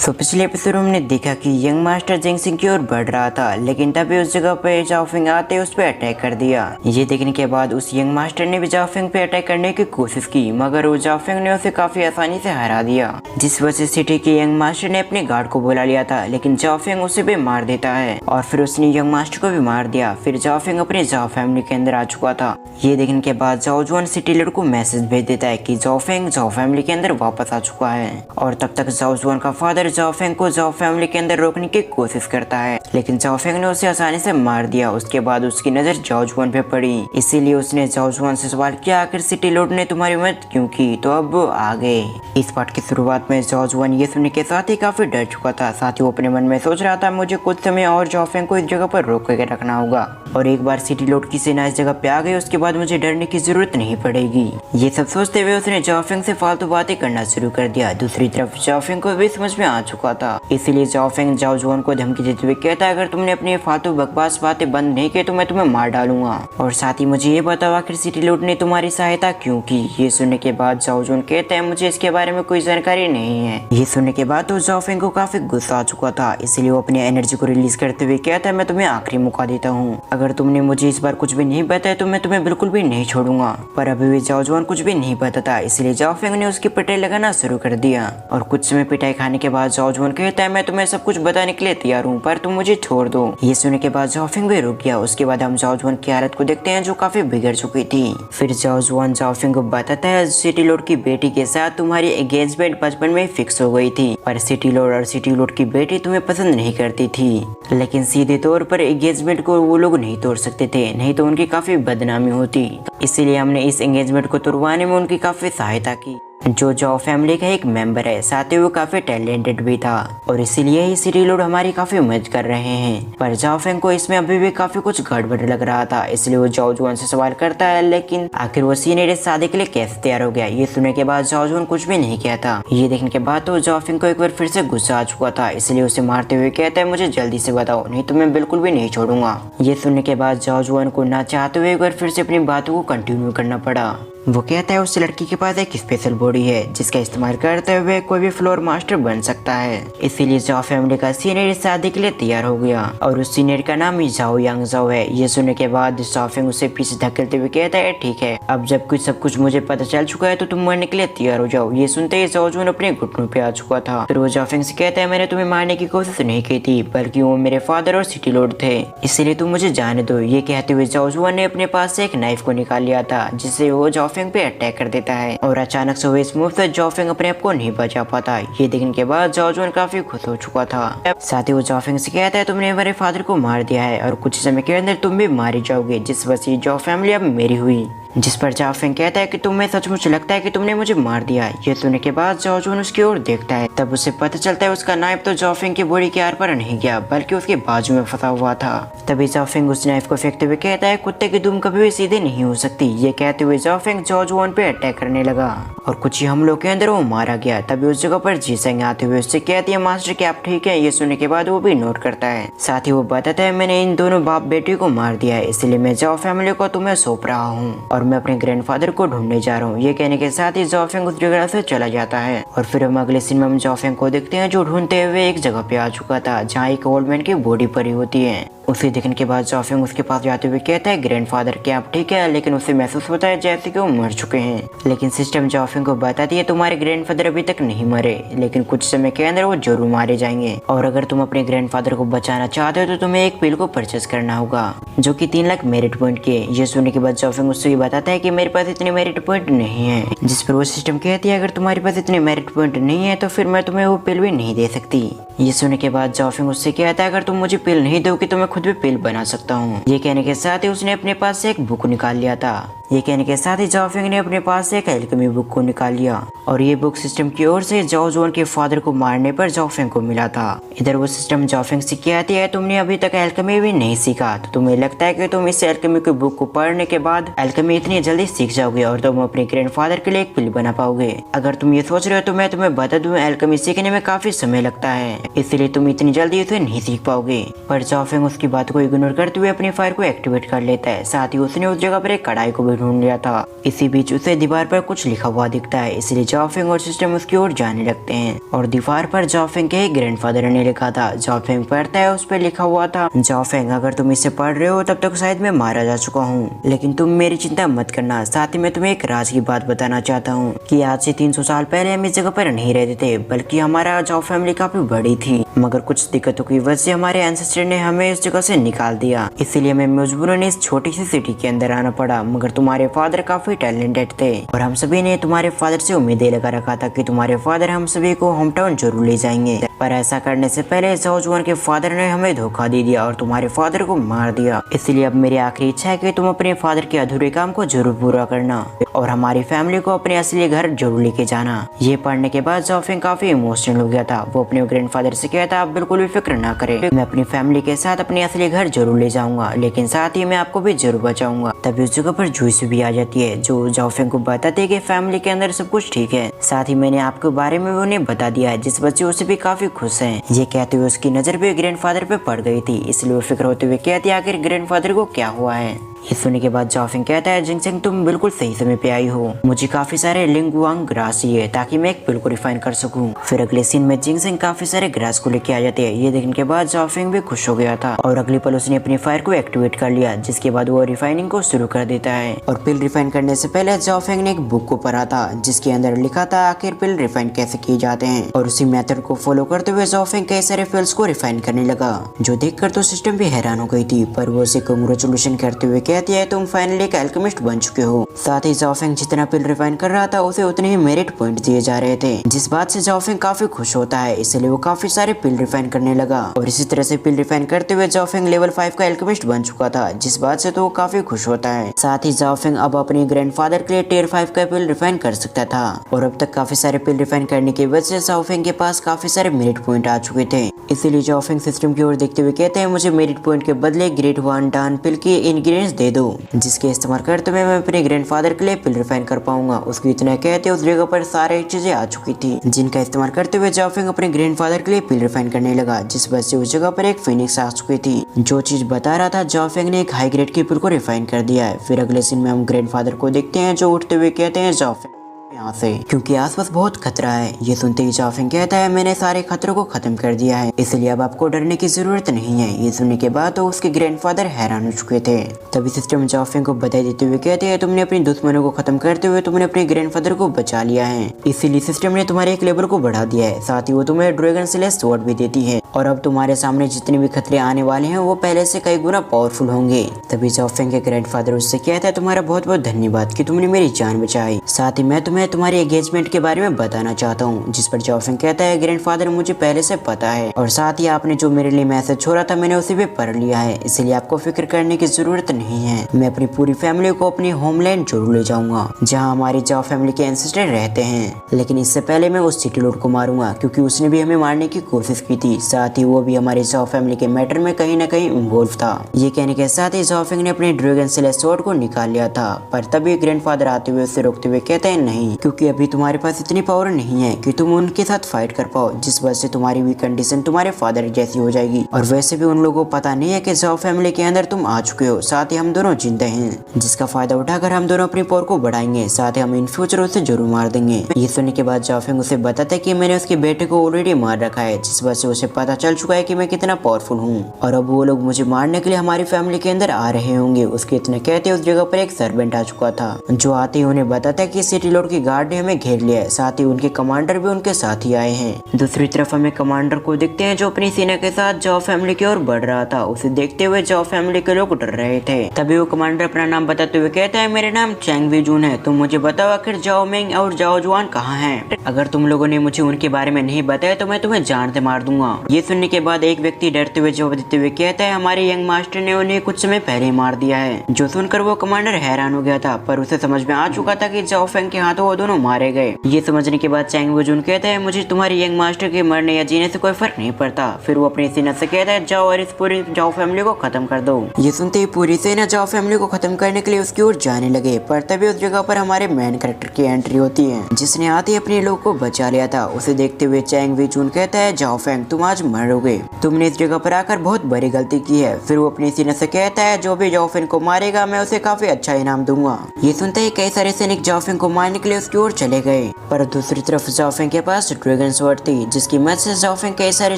तो पिछले एपिसोड में हमने देखा कि यंग मास्टर जिंगसिंग की ओर बढ़ रहा था, लेकिन तभी उस जगह पे जाओफिंग आते उस पर अटैक कर दिया। ये देखने के बाद उस यंग मास्टर ने भी जाओफिंग पे अटैक करने की कोशिश की, मगर वो जाओफिंग ने उसे काफी आसानी से हरा दिया, जिस वजह से सिटी के यंग मास्टर ने अपने गार्ड को बुला लिया था, लेकिन जाओफिंग उसे भी मार देता है और फिर उसने यंग मास्टर को भी मार दिया। फिर जाओफिंग अपने जाओ फैमिली के अंदर आ चुका था। ये देखने के बाद जाओ जुआन सिटी लीडर को मैसेज भेज देता है कि जाओफिंग जाओ फैमिली के अंदर वापस आ चुका है, और तब तक जाओ जुआन का फादर जाओफिंग को जाओ फैमिली के अंदर रोकने की कोशिश करता है, लेकिन जाओफिंग ने उसे आसानी से मार दिया। उसके बाद उसकी नजर जाओ जुआन पे पड़ी, इसीलिए उसने जाओ जुआन से सवाल किया, आखिर सिटी लॉर्ड ने तुम्हारी मदद क्यों की? तो अब वो आ गए। इस पार्ट की शुरुआत में जाओ जुआन ये सुनने के साथ ही काफी डर चुका था। साथ ही वो अपने मन में सोच रहा था, मुझे कुछ समय और जाओफिंग को इस जगह पर रोक के रखना होगा, और एक बार सिटी लॉर्ड की सेना इस जगह पे आ गई उसके बाद मुझे डरने की जरूरत नहीं पड़ेगी। ये सब सोचते हुए उसने जाओफिंग से फालतू बातें करना शुरू कर दिया। दूसरी तरफ जाओफिंग को भी समझ में आ चुका था, इसीलिए जाओफिंग जाओ जुआन को धमकी देते हुए कहता है, अगर तुमने अपनी फालतू बकवास बातें बंद नहीं की तो मैं तुम्हें मार डालूंगा, और साथ ही मुझे ये बताओ आखिर सिटी लॉर्ड ने तुम्हारी सहायता क्यों की? ये सुनने के बाद जाओ जुआन कहता है, मुझे इसके बारे में कोई जानकारी नहीं है। ये सुनने के बाद तो जाओफिंग को काफी गुस्सा आ चुका था, इसलिए वो अपनी एनर्जी को रिलीज करते हुए कहता है, मैं तुम्हें आखिरी मौका देता हूँ, अगर तुमने मुझे इस बार कुछ भी नहीं बताया तो मैं तुम्हें बिल्कुल भी नहीं छोड़ूंगा। पर अभी भी जाओ जुआन कुछ भी नहीं बताता, इसलिए जाओफिंग ने उसकी पिटाई लगाना शुरू कर दिया, और कुछ समय पिटाई खाने के बाद जाओ जुआन कहता है, मैं तुम्हें सब कुछ बताने के लिए तैयार हूँ, पर तुम मुझे छोड़ दो। ये सुनने के बाद जाओफिंग भी रुक गया। उसके बाद हम जाओ जुआन की हालत को देखते हैं जो काफी बिगड़ चुकी थी। फिर जाओ जुआन जाओफिंग को बताता है, सिटी लॉर्ड की बेटी के साथ तुम्हारी एंगेजमेंट बचपन में फिक्स हो गई थी, पर सिटी लॉर्ड और सिटी लॉर्ड की बेटी तुम्हें पसंद नहीं करती थी, लेकिन सीधे तौर पर एंगेजमेंट को वो लोग नहीं तोड़ सकते थे, नहीं तो उनकी काफी बदनामी होती, इसीलिए हमने इस एंगेजमेंट को तोड़वाने में उनकी काफी सहायता की। जो जाओ फैमिली का एक मेंबर है, साथ ही वो काफी टैलेंटेड भी था, और इसीलिए ही सिटी लॉर्ड हमारी काफी मदद कर रहे हैं। पर जाओफिंग को इसमें अभी भी काफी कुछ गड़बड़ लग रहा था, इसलिए वो जाओ जुआन से सवाल करता है, लेकिन आखिर वो सीनियर इस शादी के लिए कैसे तैयार हो गया? ये सुनने के बाद जाओ जुआन कुछ भी नहीं कहता। ये देखने के बाद तो जाओफिंग को एक बार फिर से गुस्सा आ चुका था, इसलिए उसे मारते हुए कहता है, मुझे जल्दी से बताओ, नहीं तो मैं बिल्कुल भी नहीं छोड़ूंगा। ये सुनने के बाद जाओ जुआन को ना चाहते हुए एक बार फिर से अपनी बातों को कंटिन्यू करना पड़ा। वो कहता है, उस लड़की के पास एक स्पेशल बॉडी है जिसका इस्तेमाल करते हुए कोई भी फ्लोर मास्टर बन सकता है, इसीलिए जाओ फैमिली का सीनियर इस शादी के लिए तैयार हो गया, और उस सीनियर का नाम ही जाओ यांग जाओ है। ये सुनने के बाद जाओफिंग उसे पीछे धकेलते हुए कहता है, ठीक है, अब जब कुछ सब कुछ मुझे पता चल चुका है तो तुम मरने के लिए तैयार हो जाओ। ये सुनते ही जाओ जुआन अपने घुटनों पे आ चुका था। फिर वो जाओफिंग से कहता है, मैंने तुम्हें मारने की कोशिश नहीं की थी, बल्कि वो मेरे फादर और सिटी लॉर्ड थे, इसलिए तुम मुझे जाने दो। ये कहते हुए जाओ जुआन ने अपने पास से एक नाइफ को निकाल लिया था, जिससे वो जाओफिंग पे अटैक कर देता है, और अचानक से हुए इस मूव से जाओफिंग अपने आप को नहीं बचा पाता। ये देखने के बाद जाओ जुआन काफी खुश हो चुका था। साथ ही वो जाओफिंग से कहता है, तुमने मेरे फादर को मार दिया है, और कुछ समय के अंदर तुम भी मारे जाओगे, जिस वजह से जाओ फैमिली अब मेरी हुई। जिस पर जाओफिंग कहता है कि तुम्हें सचमुच लगता है कि तुमने मुझे मार दिया? ये सुनने के बाद जाओ जुआन उसकी ओर देखता है, तब उसे पता चलता है उसका नाइफ तो जाओफिंग की बॉडी के आर पार नहीं गया, बल्कि उसके बाजू में फंसा हुआ था। तभी जाओफिंग उस नाइफ को फेंकते हुए कहता है, कुत्ते की दुम कभी भी सीधे नहीं हो सकती। ये कहते हुए जाओफिंग जाओ जुआन पे अटैक करने लगा, और कुछ ही हमलों के अंदर वो मारा गया। तभी उस जगह पर जीसेंग आते हुए उससे कहती है, मास्टर क्या आप ठीक है? ये सुनने के बाद वो भी नोट करता है। साथ ही वो बताता है, मैंने इन दोनों बाप बेटी को मार दिया है, इसलिए मैं जाओ फैमिली को तुम्हें सौंप रहा हूँ, और मैं अपने ग्रैंडफादर को ढूंढने जा रहा हूँ। ये कहने के साथ ही जाओफिंग उस जगह से चला जाता है, और फिर हम अगले सीन में जाओफिंग को देखते हैं जो ढूंढते हुए एक जगह पे आ चुका था जहाँ एक ओल्ड मैन की बॉडी पड़ी होती है। उसे देखने के बाद जाओफिंग उसके पास जाते हुए कहता है, ग्रैंडफादर क्या आप ठीक है? लेकिन उसे महसूस होता है जैसे कि वो मर चुके हैं, लेकिन सिस्टम जाओफिंग को बताती है, तुम्हारे ग्रैंडफादर अभी तक नहीं मरे, लेकिन कुछ समय के अंदर वो जरूर मारे जाएंगे, और अगर तुम अपने ग्रैंडफादर को बचाना चाहते हो तो तुम्हें एक पिल को परचेस करना होगा जो कि 3 लाख मेरिट पॉइंट के। ये सुनने के बाद जाओफिंग उससे बताता है कि मेरे पास इतने मेरिट पॉइंट नहीं है, जिस पर वो सिस्टम कहती है, अगर तुम्हारे पास इतने मेरिट पॉइंट नहीं है तो फिर मैं तुम्हें वो पिल भी नहीं दे सकती। ये सुनने के बाद जाओफिंग उससे कहता है, अगर तुम मुझे पिल नहीं दोगे तो मैं खुद भी पिल बना सकता हूँ। ये कहने के साथ ही उसने अपने पास से एक बुक निकाल लिया था। ये कहने के साथ ही जाओफिंग ने अपने पास से एक एल्केमी बुक को निकाल लिया, और ये बुक सिस्टम की ओर से जाओ जुआन के फादर को मारने पर जाओफिंग को मिला था। इधर वो सिस्टम जाओफिंग से कहती है, तुमने अभी तक एल्केमी भी नहीं सीखा, तो तुम्हें लगता है कि तुम इस एल्केमी की बुक को पढ़ने के बाद एल्केमी इतनी जल्दी सीख जाओगे और तुम अपने ग्रैंडफादर के लिए एक पिल बना पाओगे? अगर तुम ये सोच रहे हो तो मैं तुम्हें बता दूं, एल्केमी सीखने में काफी समय लगता है। इसलिए तुम इतनी जल्दी उसे नहीं सीख पाओगे। पर जाओफेंग उसकी बात को इग्नोर करते हुए अपनी फायर को एक्टिवेट कर लेता है। साथ ही उसने उस जगह पर एक कढ़ाई को भी ढूंढ लिया था। इसी बीच उसे दीवार पर कुछ लिखा हुआ दिखता है, इसलिए जाओफेंग और सिस्टम उसकी ओर जाने लगते हैं और दीवार पर जाओफेंग के ग्रैंडफादर ने लिखा था। जाओफेंग पढ़ता है, उस पर लिखा हुआ था, जाओफेंग अगर तुम इसे पढ़ रहे हो तब तक शायद मैं मारा जा चुका हूँ, लेकिन तुम मेरी चिंता मत करना। साथ ही मैं तुम्हें एक राज की बात बताना चाहता हूँ कि आज से 300 साल पहले हम इस जगह पर नहीं रहते थे, बल्कि हमारा जाओ फैमिली काफी बड़ी थी, मगर कुछ दिक्कतों की वजह से हमारे एंसेस्टर ने हमें इस जगह से निकाल दिया, इसलिए हमें मजबूरन इस छोटी सी सिटी के अंदर आना पड़ा। मगर तुम्हारे फादर काफी टैलेंटेड थे और हम सभी ने तुम्हारे फादर से उम्मीदें लगा रखा था कि तुम्हारे फादर हम सभी को होम टाउन जरूर ले जाएंगे, पर ऐसा करने से पहले जाओ जुआन के फादर ने हमें धोखा दे दिया और तुम्हारे फादर को मार दिया। इसलिए अब मेरी आखिरी इच्छा है कि तुम अपने फादर के अधूरे काम को जरूर पूरा करना और हमारी फैमिली को अपने असली घर जरूर लेके जाना। ये पढ़ने के बाद जाओफेंग काफी इमोशनल हो गया था। वो अपने ग्रैंडफादर से कहता, आप बिल्कुल भी फिक्र ना करें, मैं अपनी फैमिली के साथ अपने असली घर जरूर ले जाऊंगा, लेकिन साथ ही मैं आपको भी जरूर बचाऊंगा। तभी उस जगह पर जुइस भी आ जाती है, जो जाओफेंग को बताती है कि फैमिली के अंदर सब कुछ ठीक है। साथ ही मैंने आपके बारे में उन्हें बता दिया है, जिस बच्चे उसे भी काफी खुश है। ये कहते हुए उसकी नजर भी ग्रैंडफादर पे पड़ गई थी, इसलिए वो फिक्र होते हुए कहती है आखिर ग्रैंडफादर को क्या हुआ है। ये सुनने के बाद जाओफेंग कहता है, जिनसेंग तुम बिल्कुल सही समय पे आई हो, मुझे काफी सारे लिंगवांग ग्रास चाहिए ताकि मैं एक पिल को रिफाइन कर सकूं। फिर अगले सीन में जिनसेंग काफी सारे ग्रास को लेके आ जाते हैं। ये देखने के बाद जाओफेंग भी खुश हो गया था और अगले पल उसने अपनी फायर को एक्टिवेट कर लिया, जिसके बाद वो रिफाइनिंग को शुरू कर देता है। और पिल रिफाइन करने से पहले जाओफेंग ने एक बुक को पढ़ा था, जिसके अंदर लिखा था आखिर पिल रिफाइन कैसे किए जाते हैं, और उसी मेथड को फॉलो करते हुए जाओफेंग कई सारे पिल्स को रिफाइन करने लगा, जो देखकर तो सिस्टम भी हैरान हो गई थी। पर वो उसे कांग्रेचुलेशन करते हुए कहती है, तुम फाइनली एक अल्केमिस्ट बन चुके हो। साथ ही जाओफेंग जितना पिल रिफाइन कर रहा था उसे उतने ही मेरिट पॉइंट दिए जा रहे थे, जिस बात से जाओफेंग काफी खुश होता है, इसलिए वो काफी सारे पिल रिफाइन करने लगा। और इसी तरह से पिल रिफाइन करते हुए जाओफेंग लेवल 5 का अल्केमिस्ट बन चुका था, जिस बात से तो वो काफी खुश होता है। साथ ही जाओफेंग अब अपने ग्रैंडफादर के लिए टियर 5 का पिल रिफाइन कर सकता था, और अब तक काफी सारे पिल रिफाइन करने की वजह से जाओफेंग के पास काफी सारे मेरिट पॉइंट आ चुके थे। इसीलिए जाओफेंग सिस्टम की ओर देखते हुए कहते हैं, मुझे मेरिट पॉइंट के बदले ग्रेट वन डान पिल के इंग्रेडिएंट्स दे दो, जिसके इस्तेमाल करते हुए मैं अपने ग्रैंडफादर के लिए पिल रिफाइन कर पाऊंगा। उसको इतना कहते उस जगह पर सारी चीजें आ चुकी थी, जिनका इस्तेमाल करते हुए जाओफेंग अपने ग्रैंडफादर के लिए पिल रिफाइन करने लगा, जिस वजह से उस जगह पर एक फिनिक्स आ चुकी थी। जो चीज बता रहा था जाओफेंग ने एक हाई ग्रेड की पिल को रिफाइन कर दिया है। फिर अगले सीन में हम ग्रैंडफादर को देखते हैं, जो उठते हुए कहते हैं, जाओफेंग यहाँ से, क्योंकि आसपास बहुत खतरा है। ये सुनते ही जाओफेंग कहता है, मैंने सारे खतरों को खत्म कर दिया है, इसलिए अब आपको डरने की जरूरत नहीं है। ये सुनने के बाद तो उसके ग्रैंडफादर हैरान हो चुके थे। तभी सिस्टम जाओफेंग को बधाई देते हुए कहते हैं, तुमने अपने दुश्मनों को खत्म करते हुए तुमने अपने ग्रैंडफादर को बचा लिया है, इसीलिए सिस्टम ने तुम्हारे एक लेवल को बढ़ा दिया है। साथ ही वो तुम्हें ड्रैगन स्लेश स्वॉर्ड भी देती है, और अब तुम्हारे सामने जितने भी खतरे आने वाले हैं वो पहले से कई गुना पावरफुल होंगे। तभी जाओफेंग के ग्रैंडफादर उससे कहता है, तुम्हारा बहुत बहुत धन्यवाद कि तुमने मेरी जान बचाई। साथ ही मैं तुम्हें तुम्हारी एंगेजमेंट के बारे में बताना चाहता हूँ। जिस पर जाओफेंग कहता है, ग्रैंडफादर मुझे पहले से पता है, और साथ ही आपने जो मेरे लिए मैसेज छोड़ा था मैंने उसे भी पढ़ लिया है, इसलिए आपको फिक्र करने की जरूरत नहीं है। मैं अपनी पूरी फैमिली को अपनी होमलैंड जरूर ले जाऊंगा, जहाँ हमारी जाओ फैमिली के एंसेस्टर रहते हैं, लेकिन इससे पहले मैं उस सिटी लॉर्ड को मारूंगा, क्योंकि उसने भी हमें मारने की कोशिश की थी। साथ ही वो भी हमारे जाओ फैमिली के मैटर में कहीं न कहीं इन्वॉल्व था। ये कहने के साथ ही जाओफेंग ने अपने ड्रैगन स्लेश स्वॉर्ड को निकाल लिया था, पर तभी ग्रैंडफादर आते हुए उसे रोकते हुए कहते हैं, नहीं, क्योंकि अभी तुम्हारे पास इतनी पावर नहीं है कि तुम उनके साथ फाइट कर पाओ, जिस वजह से तुम्हारी भी कंडीशन तुम्हारे फादर जैसी हो जाएगी। और वैसे भी उन लोगों को पता नहीं है कि जाओ फैमिली के अंदर तुम आ चुके हो। साथ ही हम दोनों जिंदा हैं, जिसका फायदा उठाकर हम दोनों अपनी पावर को बढ़ाएंगे। साथ ही हम इन फ्यूचर उसे जरूर मार देंगे। ये सुनने के बाद जाओफेंग उसे बताता है कि मैंने उसके बेटे को ऑलरेडी मार रखा है, जिस वजह से उसे पता चल चुका है कि मैं कितना पावरफुल हूँ, और अब वो लोग मुझे मारने के लिए हमारी फैमिली के अंदर आ रहे होंगे। उसके इतने कहते उस जगह पर एक सर्वेंट आ चुका था, जो आते ही उन्हें बताता है कि सिटी लॉर्ड की गार्ड ने हमें घेर लिया है। साथ ही उनके कमांडर भी उनके साथ ही आए हैं। दूसरी तरफ हमें कमांडर को देखते हैं, जो अपनी सेना के साथ जाओ फैमिली की ओर बढ़ रहा था। उसे देखते हुए जाओ फैमिली के लोग डर रहे थे। तभी वो कमांडर अपना नाम बताते हुए कहता है, मेरा नाम चैंग वीजून है, तुम मुझे बताओ आखिर जाओ मेंग और जाओ जुआन कहाँ हैं? अगर तुम लोगों ने मुझे उनके बारे में नहीं बताया तो मैं तुम्हें जान से मार दूंगा। ये सुनने के बाद एक व्यक्ति डरते हुए जवाब देते हुए कहता है, हमारे यंग मास्टर ने उन्हें कुछ समय पहले मार दिया है। जो सुनकर वो कमांडर हैरान हो गया था, पर उसे समझ में आ चुका था कि जाओफेंग के हाथों वो दोनों मारे गए। ये समझने के बाद चैंग वूजुन कहता है मुझे तुम्हारे यंग मास्टर के मरने या जीने से कोई फर्क नहीं पड़ता। फिर वो अपनी सेना से कहता है जाओ और इस पूरी जाओ फैमिली को खत्म कर दो। ये सुनते ही पूरी सेना जाओ फैमिली को खत्म करने के लिए उसकी ओर जाने लगे, पर तभी उस जगह पर हमारे मेन कैरेक्टर की एंट्री होती है, जिसने आते ही अपने लोग को बचा लिया था। उसे देखते हुए चैंग वूजुन कहता है जाओ फैंग तुम आज मरोगे, तुमने इस जगह पर आकर बहुत बड़ी गलती की है। फिर वो अपनी सेना से कहता है जो भी जाओ फैंग को मारेगा मैं उसे काफी अच्छा इनाम दूंगा। ये सुनते ही कई सारे सैनिक जाओ फैंग को मारने के लिए उसकी ओर चले गए, पर दूसरी तरफ जाओ फैंग के पास ड्रैगन स्वॉर्ड थी, जिसकी मदद से जाओ फैंग कई सारे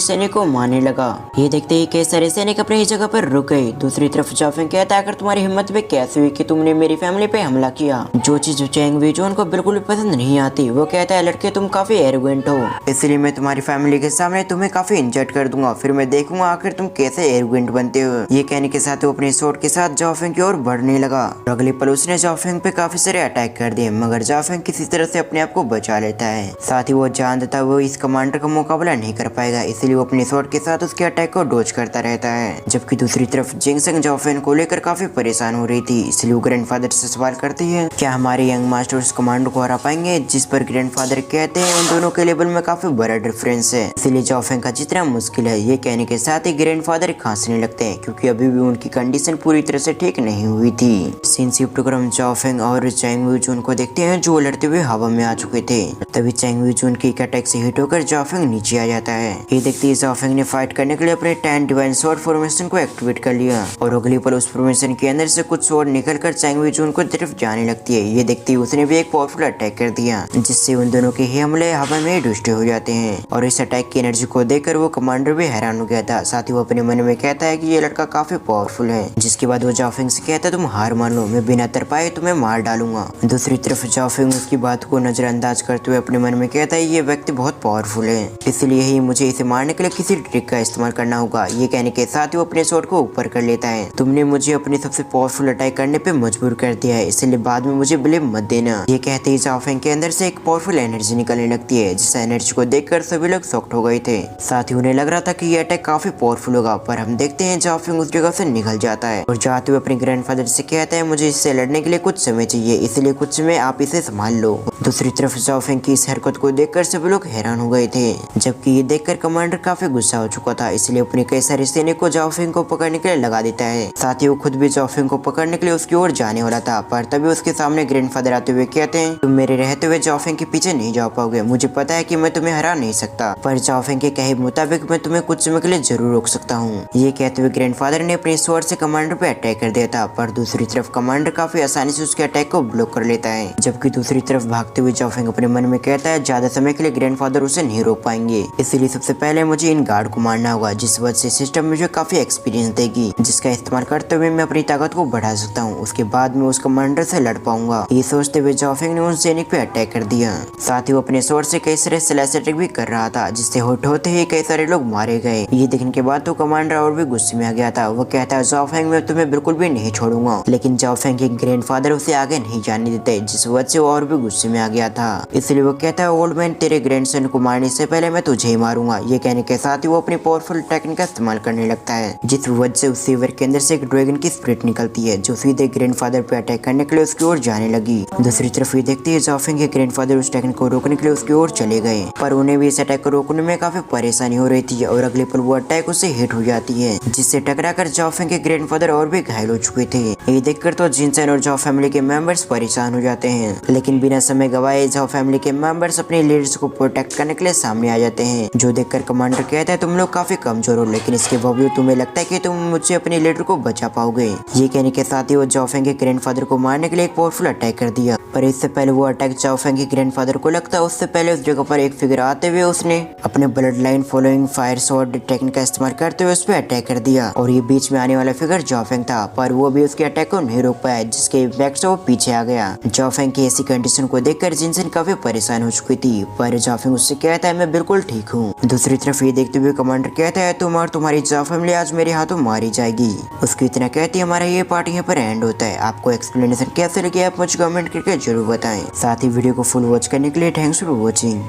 सैनिक को मारने लगा। ये देखते ही कई सारे सैनिक अपनी जगह पर रुक गए। दूसरी तरफ जाओ फैंग कहता है तुम्हारी हिम्मत भी कैसे हुई कि तुमने मेरी फैमिली पे हमला किया, जो चीज चैंग वूजुन को बिल्कुल भी पसंद नहीं आती। वो कहता है लड़के तुम काफी एरोगेंट हो, इसलिए मैं तुम्हारी फैमिली के सामने तुम्हें काफी इंजर्ड कर दूंगा, फिर मैं देखूंगा आखिर तुम कैसे एरोगेंट बनते हो। ये कहने के साथ वो अपने स्वॉर्ड के साथ जाओ फैंग की ओर बढ़ने लगा। अगले पल उसने जाओ फैंग पे काफी सारे अटैक कर दिए, मगर जाओ फैंग किसी तरह से अपने आप को बचा लेता है। साथ ही वो जानता था वो इस कमांडर का मुकाबला नहीं कर पाएगा, इसलिए वो अपने स्वॉर्ड के साथ उसके अटैक को डॉज करता रहता है। जबकि दूसरी तरफ जिंगसंग जाओ फैंग को लेकर काफी परेशान हो रही थी, इसलिए वो ग्रैंडफादर से सवाल करती है क्या हमारे यंग मास्टर उस कमांडर को हरा पाएंगे, जिस पर ग्रैंडफादर कहते हैं उन दोनों के लेवल में काफी बड़ा डिफरेंस है, इसलिए जाओ फैंग का जितना मुश्किल है। ये कहने के साथ ही ग्रैंडफादर खांसने लगते हैं, क्योंकि अभी भी उनकी कंडीशन पूरी तरह से ठीक नहीं हुई थी। सिंस प्रोग्राम जाओ फैंग और चैंग वूजुन को देखते हैं जो लड़ते हुए हवा में आ चुके थे। तभी चैंग वूजुन की अटैक से हिट होकर जाओ फैंग नीचे आ जाता है। ये देखते ही जाओ फैंग ने फाइट करने के लिए अपने 10 डिवाइन स्वॉर्ड फॉर्मेशन को एक्टिवेट कर लिया, और अगली पल उस फॉर्मेशन के अंदर से कुछ स्वॉर्ड निकलकर चैंग वूजुन को तरफ जाने लगती है। ये देखते ही उसने भी एक पावरफुल अटैक कर दिया, जिससे उन दोनों के ही हमले हवा में डिस्ट्रॉय हो जाते हैं। और इस अटैक की एनर्जी को देखकर वो कमांडर भी हैरान हो गया था। साथ ही वो अपने मन में कहता है कि ये लड़का काफी पावरफुल है, जिसके बाद वो जाओ फैंग से कहता है तुम हार मान लो, मैं बिना तरपाए तुम्हें मार डालूंगा। दूसरी तरफ जाओ फैंग उसकी बात को नजरअंदाज करते हुए अपने मन में कहता है ये व्यक्ति बहुत पावरफुल है, इसलिए ही मुझे इसे मारने के लिए किसी ट्रिक का इस्तेमाल करना होगा। ये कहने के साथ ही वो अपने स्वॉर्ड को ऊपर कर लेता है। तुमने मुझे अपने सबसे पावरफुल अटैक करने पे मजबूर कर दिया है, इसलिए बाद में मुझे ब्लेम मत देना। ये कहते ही जाओ फैंग के अंदर से एक पावरफुल एनर्जी निकलने लगती है, जिस एनर्जी को देखकर सभी लोग शॉक्ड हो गए थे। साथ ही उन्हें लग रहा था कि ये अटैक काफी पावरफुल होगा, पर हम देखते हैं जाओ फैंग उस जगह से निकल जाता है और जाते हुए अपने ग्रैंडफादर से कहता है मुझे इससे लड़ने के लिए कुछ समय चाहिए, इसलिए कुछ समय आप इसे संभाल लो। दूसरी तरफ जाओ फैंग की इस हरकत को देखकर सभी लोग हैरान हो गए थे, जबकि ये देखकर कमांडर काफी गुस्सा हो चुका था, इसलिए अपने कई सारे सैनिक को जाओ फैंग को पकड़ने के लिए लगा देता है। साथ ही वो खुद भी जाओ फैंग को पकड़ने के लिए उसकी ओर जाने वाला था, पर तभी उसके सामने ग्रैंडफादर आते हुए कहते हैं तुम मेरे रहते हुए जाओ फैंग के पीछे नहीं जा पाओगे, मुझे पता है कि मैं तुम्हें हरा नहीं सकता, पर जाओ फैंग के कहे मुताबिक मैं तुम्हें कुछ समय के लिए जरूर रोक सकता हूँ। ये कहते हुए ग्रैंडफादर ने अपने स्वॉर्ड से कमांडर पे अटैक कर दिया था, पर दूसरी तरफ कमांडर काफी आसानी से उसके अटैक को ब्लॉक कर लेता है। जबकि दूसरी तरफ भागते हुए जाओ फैंग अपने मन में कहता है ज्यादा समय के लिए ग्रैंडफादर उसे नहीं रोक पाएंगे, इसलिए सबसे पहले मुझे इन गार्ड को मारना होगा, जिस वजह से सिस्टम मुझे काफी एक्सपीरियंस देगी, जिसका इस्तेमाल करते हुए मैं अपनी ताकत को बढ़ा सकता हूँ। उसके बाद मैं उस कमांडर से लड़ पाऊंगा। ये सोचते हुए जाओ फैंग ने उन सैनिक पे अटैक कर दिया। साथ ही वो अपने स्वॉर्ड से कई सारे स्लैश अटैक भी कर रहा था, जिससे होते ही कई सारे लोग मारे गए। ये देखने के बाद तो कमांडर और भी गुस्से में आ गया था। वो कहता है जाओ फैंग मैं तुम्हें बिल्कुल भी नहीं छोड़ूंगा, लेकिन जाओ फैंग के ग्रैंडफादर उसे आगे नहीं जाने देते, जिस वजह से वो और भी गुस्से में आ गया था। इसलिए वो कहता है ओल्ड मैन तेरे ग्रैंडसन को मारने से पहले मैं तुझे ही मारूंगा। ये कहने के साथ ही वो अपनी पावरफुल टेक्निक का इस्तेमाल करने लगता है, जिस वजह से उस सीवर के अंदर से एक ड्रैगन की स्पिरिट निकलती है, जो सीधे ग्रैंडफादर पे अटैक करने के लिए उसकी ओर जाने लगी। दूसरी तरफ ये देखते हैं जाओ फैंग के ग्रैंडफादर उस टेक्निक को रोकने के लिए उसकी ओर चले गए, पर उन्हें भी इस अटैक को रोकने में काफी परेशानी हो रही थी, और अगले पल वो अटैक उससे हिट हो जाती है, जिससे टकराकर जाओ फैंग के ग्रैंडफादर और भी घायल हो चुके थे। ये देखकर तो जिनसन और जाओ फैमिली के मेंबर्स परेशान हो जाते हैं, लेकिन बिना समय गवाए जाओ फैमिली के मेंबर्स अपने लीडर्स को प्रोटेक्ट करने के लिए सामने आ जाते हैं। जो देखकर कमांडर कहता है तुम लोग काफी कमजोर हो, लेकिन इसके बावजूद तुम्हें लगता है कि तुम मुझसे अपने लीडर को बचा पाओगे। ये कहने के साथ ही वो जाओ फैंग के ग्रैंडफादर को मारने के लिए एक पावरफुल अटैक कर दिया, पर इससे पहले वो अटैक जाओ फैंग के ग्रैंडफादर को लगता है उससे पहले उस जगह पर एक फिगर आते हुए उसने अपने blood line following fire sword technique का इस्तेमाल करते हुए उस पर अटैक कर दिया, और ये बीच में आने वाला फिगर जाओ फैंग था, पर वो भी उसके अटैक को नहीं रोक पाया, जिसके इम्पैक्ट से वो पीछे आ गया। जाओ फैंग की ऐसी कंडीशन को देखकर जिनसन काफी परेशान हो चुकी थी, पर जाओ फैंग उससे कहता है मैं बिल्कुल ठीक हूँ। दूसरी तरफ ये देखते हुए कमांडर कहता है तुम और तुम्हारी जाओ फैमिली आज मेरे हाथों मारी जाएगी। उसकी इतना कहती हमारा ये पार्ट यहाँ पर एंड होता है। आपको एक्सप्लेनेशन कैसे लगे आप मुझे कमेंट करके जरूर बताएं। साथ ही वीडियो को फुल वॉच करने के लिए थैंक्स फॉर वॉचिंग।